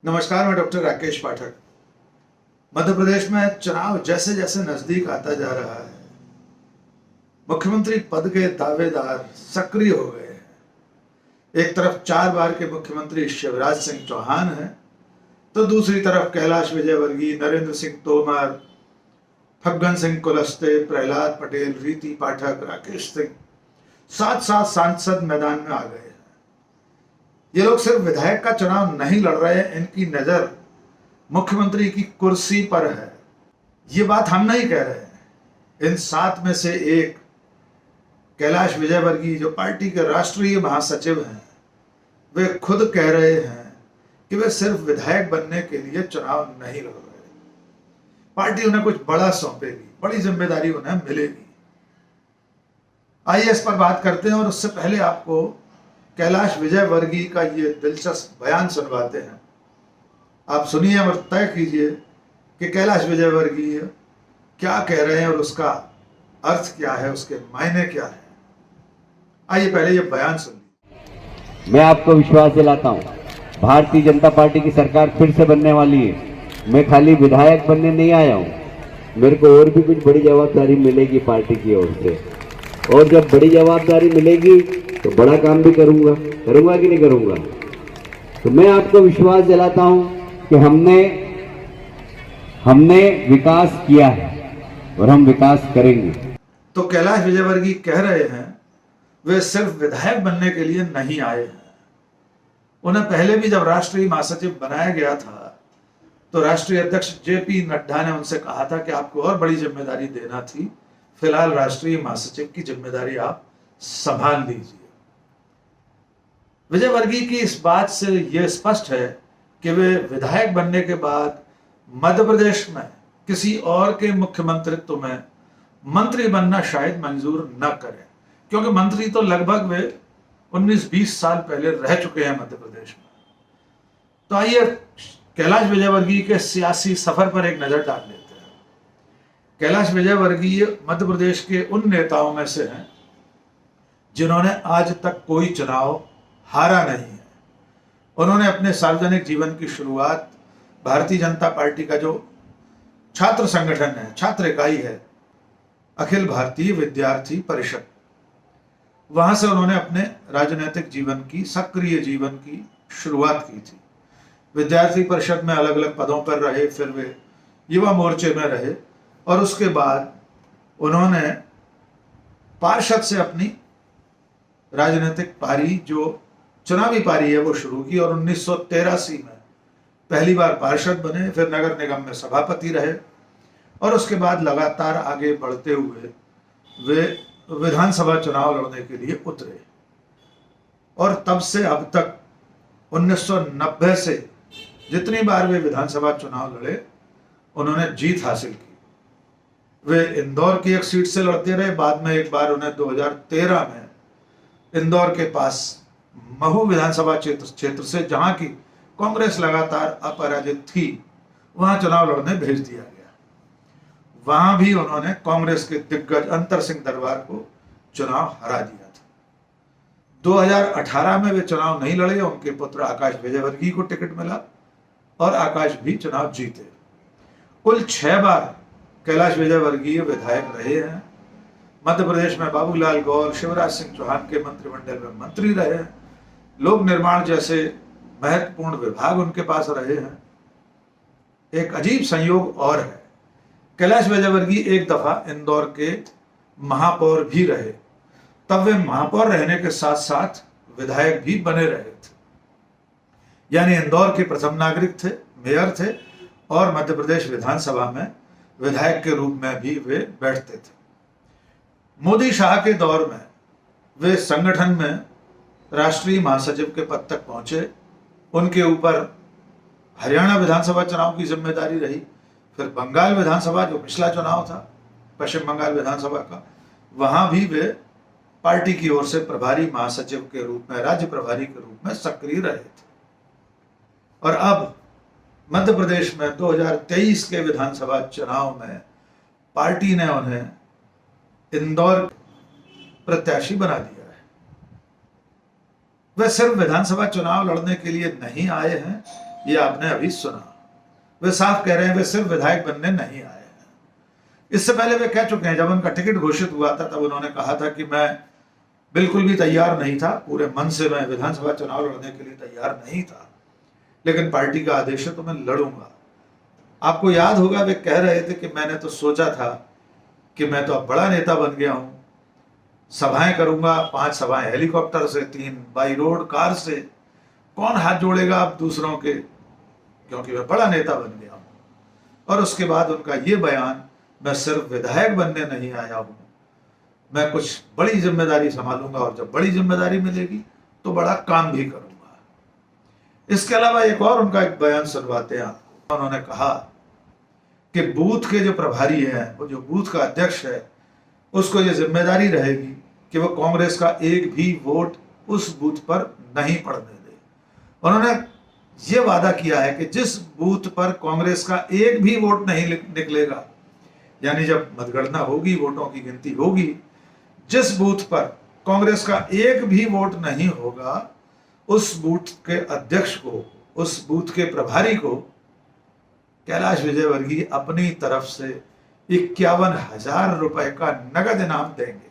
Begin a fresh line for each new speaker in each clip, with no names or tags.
नमस्कार, मैं डॉक्टर राकेश पाठक। मध्य प्रदेश में चुनाव जैसे जैसे नजदीक आता जा रहा है, मुख्यमंत्री पद के दावेदार सक्रिय हो गए हैं। एक तरफ 4 बार के मुख्यमंत्री शिवराज सिंह चौहान हैं, तो दूसरी तरफ कैलाश विजयवर्गीय, नरेंद्र सिंह तोमर, फग्गन सिंह कुलस्ते, प्रहलाद पटेल, रीति पाठक, राकेश सिंह, साथ साथ सांसद मैदान में आ गए हैं। ये लोग सिर्फ विधायक का चुनाव नहीं लड़ रहे हैं, इनकी नजर मुख्यमंत्री की कुर्सी पर है। ये बात हम नहीं कह रहे हैं। इन 7 में से एक कैलाश विजयवर्गीय, जो पार्टी के राष्ट्रीय महासचिव हैं, वे खुद कह रहे हैं कि वे सिर्फ विधायक बनने के लिए चुनाव नहीं लड़ रहे। पार्टी उन्हें कुछ बड़ा सौंपेगी, बड़ी जिम्मेदारी उन्हें मिलेगी। आइए इस पर बात करते हैं, और उससे पहले आपको कैलाश विजयवर्गीय का ये दिलचस्प बयान सुनवाते हैं। आप सुनिए और तय कीजिए कि कैलाश विजयवर्गीय क्या कह रहे हैं और उसका अर्थ क्या है, उसके मायने क्या है। आइए पहले ये बयान सुनिए।
मैं आपको विश्वास दिलाता हूं, भारतीय जनता पार्टी की सरकार फिर से बनने वाली है। मैं खाली विधायक बनने नहीं आया हूं, मेरे को और भी कुछ बड़ी जवाबदारी मिलेगी पार्टी की ओर से। और जब बड़ी जवाबदारी मिलेगी तो बड़ा काम भी करूंगा कि नहीं करूंगा। तो मैं आपको विश्वास दिलाता हूं कि हमने विकास किया है और हम विकास करेंगे।
तो कैलाश विजयवर्गीय कह रहे हैं वे सिर्फ विधायक बनने के लिए नहीं आए हैं। उन्हें पहले भी जब राष्ट्रीय महासचिव बनाया गया था, तो राष्ट्रीय अध्यक्ष जेपी नड्डा ने उनसे कहा था कि आपको और बड़ी जिम्मेदारी देना थी, फिलहाल राष्ट्रीय महासचिव की जिम्मेदारी आप संभाल लीजिए। विजयवर्गीय की इस बात से यह स्पष्ट है कि वे विधायक बनने के बाद मध्य प्रदेश में किसी और के मुख्यमंत्रित्व में मंत्री बनना शायद मंजूर न करें, क्योंकि मंत्री तो लगभग वे 19-20 साल पहले रह चुके हैं मध्य प्रदेश में। तो आइए कैलाश विजयवर्गीय के सियासी सफर पर एक नजर डाल लेते हैं। कैलाश विजयवर्गीय मध्य प्रदेश के उन नेताओं में से हैं जिन्होंने आज तक कोई चुनाव हारा नहीं है। उन्होंने अपने सार्वजनिक जीवन की शुरुआत भारतीय जनता पार्टी का जो छात्र संगठन है, छात्र इकाई है, अखिल भारतीय विद्यार्थी परिषद, वहां से उन्होंने अपने राजनीतिक जीवन की, सक्रिय जीवन की शुरुआत की थी। विद्यार्थी परिषद में अलग अलग पदों पर रहे, फिर वे युवा मोर्चे में रहे, और उसके बाद उन्होंने पार्षद से अपनी राजनीतिक पारी, जो चुनावी पारी है, वो शुरू की, और 1983 में पहली बार पार्षद बने, फिर नगर निगम में सभापति रहे, और उसके बाद लगातार आगे बढ़ते हुए वे विधानसभा चुनाव लड़ने के लिए उतरे। और तब से अब तक 1990 से जितनी बार वे विधानसभा चुनाव लड़े, उन्होंने जीत हासिल की। वे इंदौर की एक सीट से लड़ते रहे, बाद में एक बार उन्हें 2013 में इंदौर के पास महू विधानसभा क्षेत्र से, जहां की कांग्रेस लगातार अपराजित थी, वहां चुनाव लड़ने भेज दिया गया। वहां भी उन्होंने कांग्रेस के दिग्गज अंतर सिंह दरबार को चुनाव हरा दिया था। 2018 में वे चुनाव नहीं लड़े, उनके पुत्र आकाश विजयवर्गीय को टिकट मिला और आकाश भी चुनाव जीते। कुल 6 बार कैलाश विजयवर्गीय विधायक रहे हैं। मध्य प्रदेश में बाबूलाल गौर, शिवराज सिंह चौहान के मंत्रिमंडल में मंत्री रहे हैं। लोक निर्माण जैसे महत्वपूर्ण विभाग उनके पास रहे हैं। एक अजीब संयोग और है, कैलाश विजयवर्गीय एक दफा इंदौर के महापौर भी रहे। तब वे महापौर रहने के साथ साथ विधायक भी बने रहे थे, यानी इंदौर के प्रथम नागरिक थे, मेयर थे, और मध्य प्रदेश विधानसभा में विधायक के रूप में भी वे बैठते थे। मोदी शाह के दौर में वे संगठन में राष्ट्रीय महासचिव के पद तक पहुंचे। उनके ऊपर हरियाणा विधानसभा चुनाव की जिम्मेदारी रही, फिर बंगाल विधानसभा, जो पिछला चुनाव था पश्चिम बंगाल विधानसभा का, वहां भी वे पार्टी की ओर से प्रभारी महासचिव के रूप में, राज्य प्रभारी के रूप में सक्रिय रहे थे। और अब मध्य प्रदेश में 2023 के विधानसभा चुनाव में पार्टी ने उन्हें इंदौर प्रत्याशी बना दिया है। वे सिर्फ विधानसभा चुनाव लड़ने के लिए नहीं आए हैं, ये आपने अभी सुना। वे साफ कह रहे हैं वे सिर्फ विधायक बनने नहीं आए हैं। इससे पहले वे कह चुके हैं, जब उनका टिकट घोषित हुआ था तब उन्होंने कहा था कि मैं बिल्कुल भी तैयार नहीं था, पूरे मन से मैं विधानसभा चुनाव लड़ने के लिए तैयार नहीं था, लेकिन पार्टी का आदेश है तो मैं लड़ूंगा। आपको याद होगा वे कह रहे थे कि मैंने तो सोचा था कि मैं तो अब बड़ा नेता बन गया हूं, सभाएं करूंगा, 5 सभाएं हेलीकॉप्टर से, 3 बाई रोड कार से, कौन हाथ जोड़ेगा अब दूसरों के, क्योंकि मैं बड़ा नेता बन गया हूं। और उसके बाद उनका ये बयान, मैं सिर्फ विधायक बनने नहीं आया हूं, मैं कुछ बड़ी जिम्मेदारी संभालूंगा और जब बड़ी जिम्मेदारी मिलेगी तो बड़ा काम भी करूंगा। इसके अलावा एक और उनका एक बयान सुनवाते हैं आपको। उन्होंने कहा कि बूथ के जो प्रभारी हैं, वो जो बूथ का अध्यक्ष है, उसको ये जिम्मेदारी रहेगी कि वो कांग्रेस का एक भी वोट उस बूथ पर नहीं पड़ने दे। उन्होंने ये वादा किया है कि जिस बूथ पर कांग्रेस का एक भी वोट नहीं निकलेगा, यानी जब मतगणना होगी, वोटों की गिनती होगी, जिस बूथ पर कांग्रेस का एक भी वोट नहीं होगा, उस बूथ के अध्यक्ष को, उस बूथ के प्रभारी को कैलाश विजयवर्गीय अपनी तरफ से 51,000 रुपए का नगद इनाम देंगे।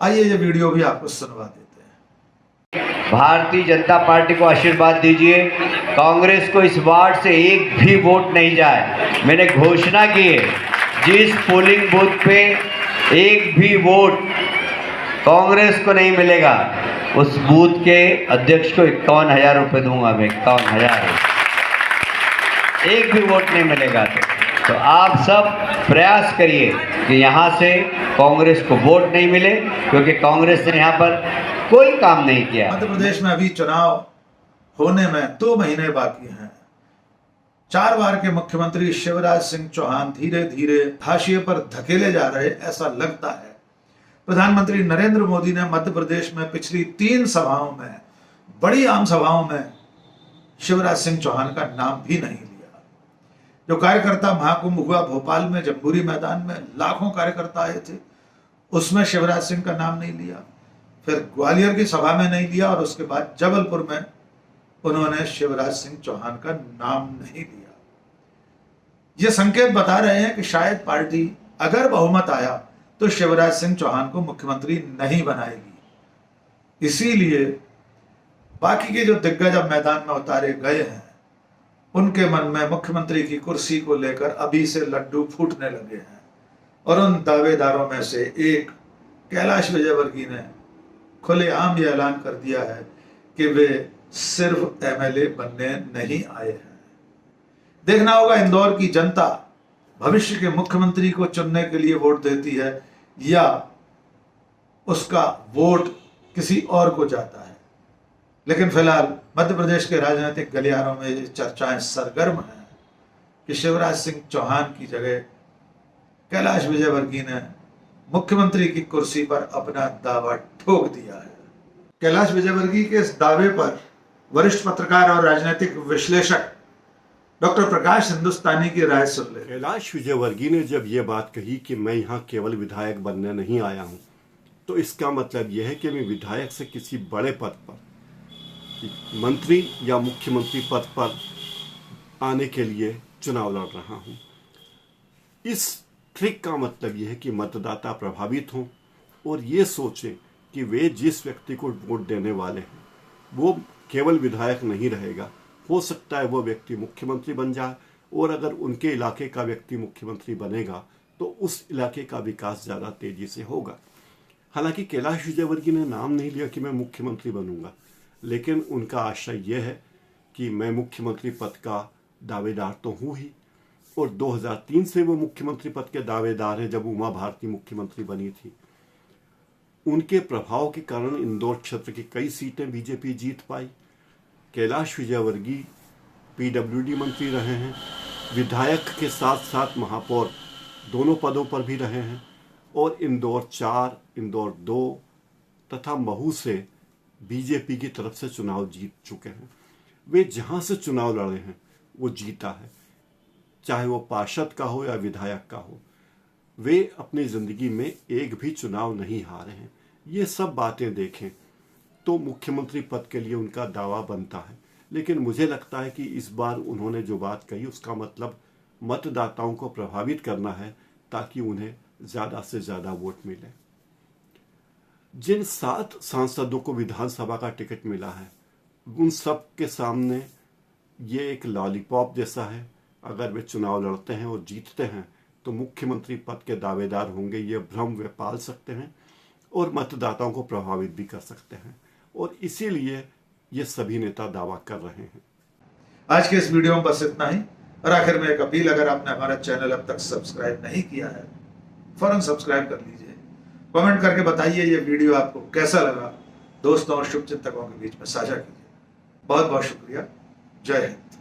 आइए ये वीडियो भी आपको सुनवा देते हैं।
भारतीय जनता पार्टी को आशीर्वाद दीजिए, कांग्रेस को इस वार्ड से एक भी वोट नहीं जाए। मैंने घोषणा की है, जिस पोलिंग बूथ पे एक भी वोट कांग्रेस को नहीं मिलेगा, उस बूथ के अध्यक्ष को 51,000 रुपये दूंगा मैं। 51,000, एक भी वोट नहीं मिलेगा तो आप सब प्रयास करिए कि यहाँ से कांग्रेस को वोट नहीं मिले, क्योंकि कांग्रेस ने यहाँ पर कोई काम नहीं किया।
मध्य प्रदेश में अभी चुनाव होने में 2 महीने बाकी हैं। 4 बार के मुख्यमंत्री शिवराज सिंह चौहान धीरे धीरे हाशिए पर धकेले जा रहे, ऐसा लगता है। प्रधानमंत्री नरेंद्र मोदी ने मध्य प्रदेश में पिछली 3 सभाओं में, बड़ी आम सभाओं में, शिवराज सिंह चौहान का नाम भी नहीं लिया। जो कार्यकर्ता महाकुंभ हुआ भोपाल में, जम्बूरी मैदान में, लाखों कार्यकर्ता आए थे, उसमें शिवराज सिंह का नाम नहीं लिया। फिर ग्वालियर की सभा में नहीं लिया और उसके बाद जबलपुर में उन्होंने शिवराज सिंह चौहान का नाम नहीं लिया। ये संकेत बता रहे हैं कि शायद पार्टी अगर बहुमत आया तो शिवराज सिंह चौहान को मुख्यमंत्री नहीं बनाएगी। इसीलिए बाकी के जो दिग्गज अब मैदान में उतारे गए हैं, उनके मन में मुख्यमंत्री की कुर्सी को लेकर अभी से लड्डू फूटने लगे हैं। और उन दावेदारों में से एक कैलाश विजयवर्गीय ने खुलेआम ये ऐलान कर दिया है कि वे सिर्फ एमएलए बनने नहीं आए हैं। देखना होगा इंदौर की जनता भविष्य के मुख्यमंत्री को चुनने के लिए वोट देती है या उसका वोट किसी और को जाता है। लेकिन फिलहाल मध्य प्रदेश के राजनीतिक गलियारों में ये चर्चाएं सरगर्म हैं कि शिवराज सिंह चौहान की जगह कैलाश विजयवर्गीय ने मुख्यमंत्री की कुर्सी पर अपना दावा ठोक दिया है। कैलाश विजयवर्गीय के इस दावे पर वरिष्ठ पत्रकार और राजनीतिक विश्लेषक डॉक्टर प्रकाश हिंदुस्तानी की राय सुन ले।
कैलाश विजयवर्गीय ने जब ये बात कही कि मैं यहाँ केवल विधायक बनने नहीं आया हूँ, तो इसका मतलब यह है कि मैं विधायक से किसी बड़े पद पर, मंत्री या मुख्यमंत्री पद पर आने के लिए चुनाव लड़ रहा हूँ। इस ट्रिक का मतलब यह है कि मतदाता प्रभावित हों और ये सोचें कि वे जिस व्यक्ति को वोट देने वाले हैं वो केवल विधायक नहीं रहेगा, हो सकता है वो व्यक्ति मुख्यमंत्री बन जाए, और अगर उनके इलाके का व्यक्ति मुख्यमंत्री बनेगा तो उस इलाके का विकास ज़्यादा तेजी से होगा। हालांकि कैलाश विजयवर्गीय ने नाम नहीं लिया कि मैं मुख्यमंत्री बनूंगा, लेकिन उनका आशय यह है कि मैं मुख्यमंत्री पद का दावेदार तो हूँ ही, और 2003 से वो मुख्यमंत्री पद के दावेदार हैं, जब उमा भारती मुख्यमंत्री बनी थी। उनके प्रभाव के कारण इंदौर क्षेत्र की कई सीटें बीजेपी जीत पाई। कैलाश विजयवर्गीय पीडब्ल्यूडी मंत्री रहे हैं, विधायक के साथ साथ महापौर दोनों पदों पर भी रहे हैं, और इंदौर 4, इंदौर 2 तथा महू से बीजेपी की तरफ से चुनाव जीत चुके हैं। वे जहां से चुनाव लड़े हैं वो जीता है, चाहे वो पार्षद का हो या विधायक का हो। वे अपनी जिंदगी में एक भी चुनाव नहीं हारे हैं। ये सब बातें देखें तो मुख्यमंत्री पद के लिए उनका दावा बनता है, लेकिन मुझे लगता है कि इस बार उन्होंने जो बात कही उसका मतलब मतदाताओं को प्रभावित करना है ताकि उन्हें ज़्यादा से ज़्यादा वोट मिले। जिन 7 सांसदों को विधानसभा का टिकट मिला है उन सब के सामने ये एक लॉलीपॉप जैसा है। अगर वे चुनाव लड़ते हैं और जीतते हैं तो मुख्यमंत्री पद के दावेदार होंगे, ये भ्रम वे पाल सकते हैं और मतदाताओं को प्रभावित भी कर सकते हैं, और इसीलिए ये सभी नेता दावा कर रहे हैं।
आज के इस वीडियो में बस इतना ही। और आखिर में एक अपील, अगर आपने हमारा चैनल अब तक सब्सक्राइब नहीं किया है फौरन सब्सक्राइब कर लीजिए। कमेंट करके बताइए ये वीडियो आपको कैसा लगा। दोस्तों और शुभचिंतकों के बीच में साझा कीजिए। बहुत बहुत शुक्रिया। जय हिंद।